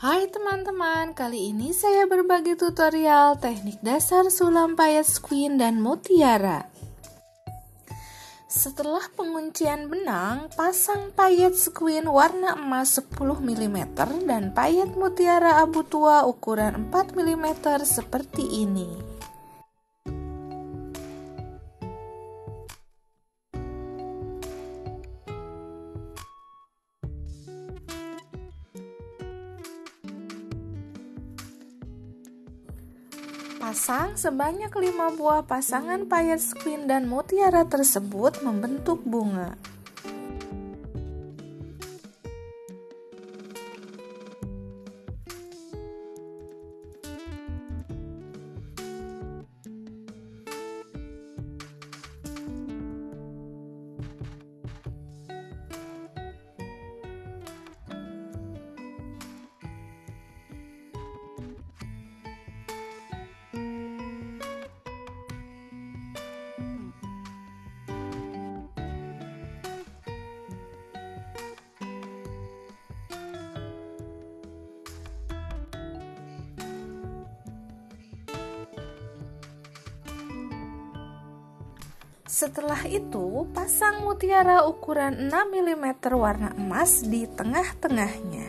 Hai teman-teman, kali ini saya berbagi tutorial teknik dasar sulam payet sequin dan mutiara. Setelah penguncian benang, pasang payet sequin warna emas 10 mm dan payet mutiara abu tua ukuran 4 mm seperti ini. Pasang sebanyak 5 buah pasangan payet sequin dan mutiara tersebut membentuk bunga. Setelah itu, pasang mutiara ukuran 6 mm warna emas di tengah-tengahnya.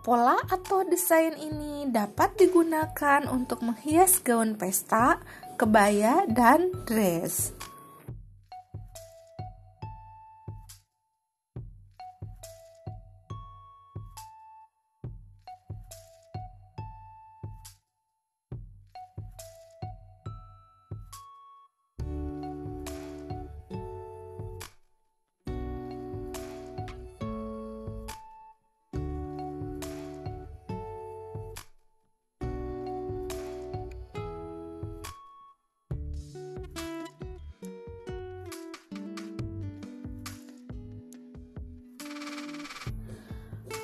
Pola atau desain ini dapat digunakan untuk menghias gaun pesta, kebaya, dan dress.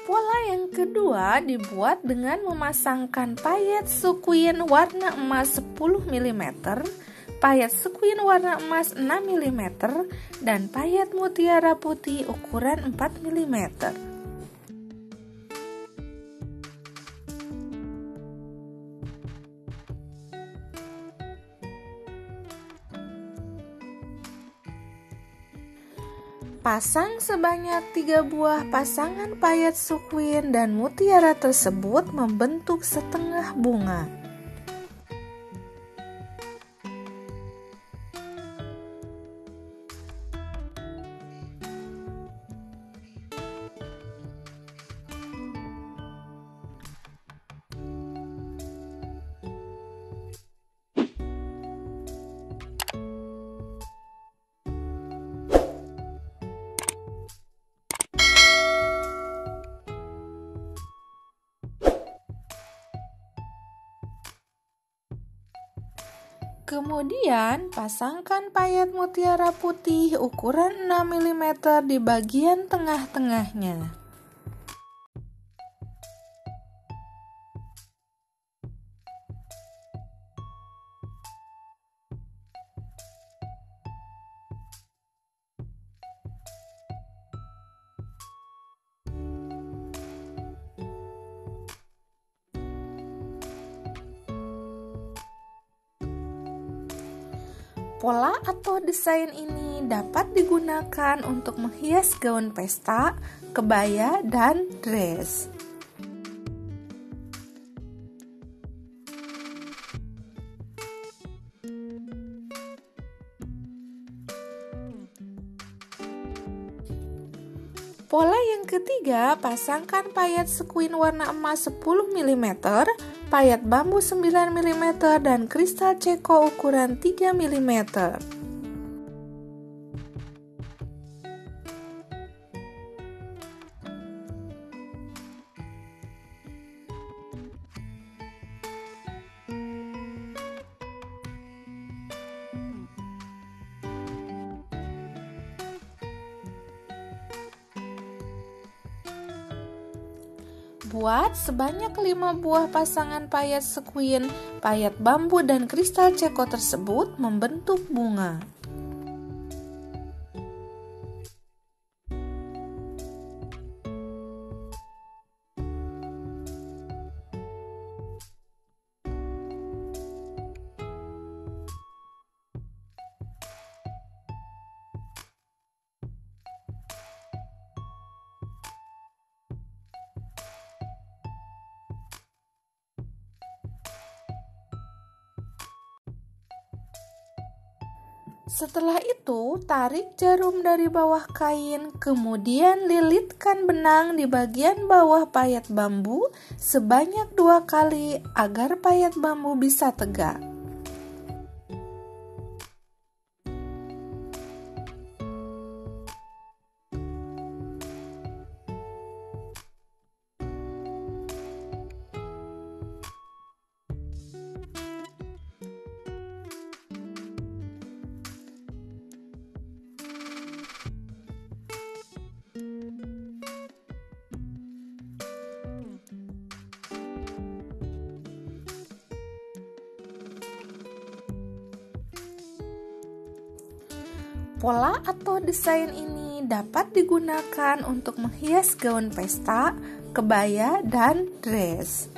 Pola yang kedua dibuat dengan memasangkan payet sequin warna emas 10 mm, payet sequin warna emas 6 mm, dan payet mutiara putih ukuran 4 mm. Pasang sebanyak 3 buah pasangan payet sequin dan mutiara tersebut membentuk setengah bunga. Kemudian, pasangkan payet mutiara putih ukuran 6 mm di bagian tengah-tengahnya. Pola atau desain ini dapat digunakan untuk menghias gaun pesta, kebaya, dan dress. Pola yang ketiga, pasangkan payet sequin warna emas 10 mm, payet bambu 9 mm, dan kristal ceko ukuran 3 mm. Buat sebanyak 5 buah pasangan payet sequin, payet bambu dan kristal ceko tersebut membentuk bunga. Setelah itu, tarik jarum dari bawah kain, kemudian lilitkan benang di bagian bawah payet bambu sebanyak 2 kali agar payet bambu bisa tegak. Pola atau desain ini dapat digunakan untuk menghias gaun pesta, kebaya, dan dress.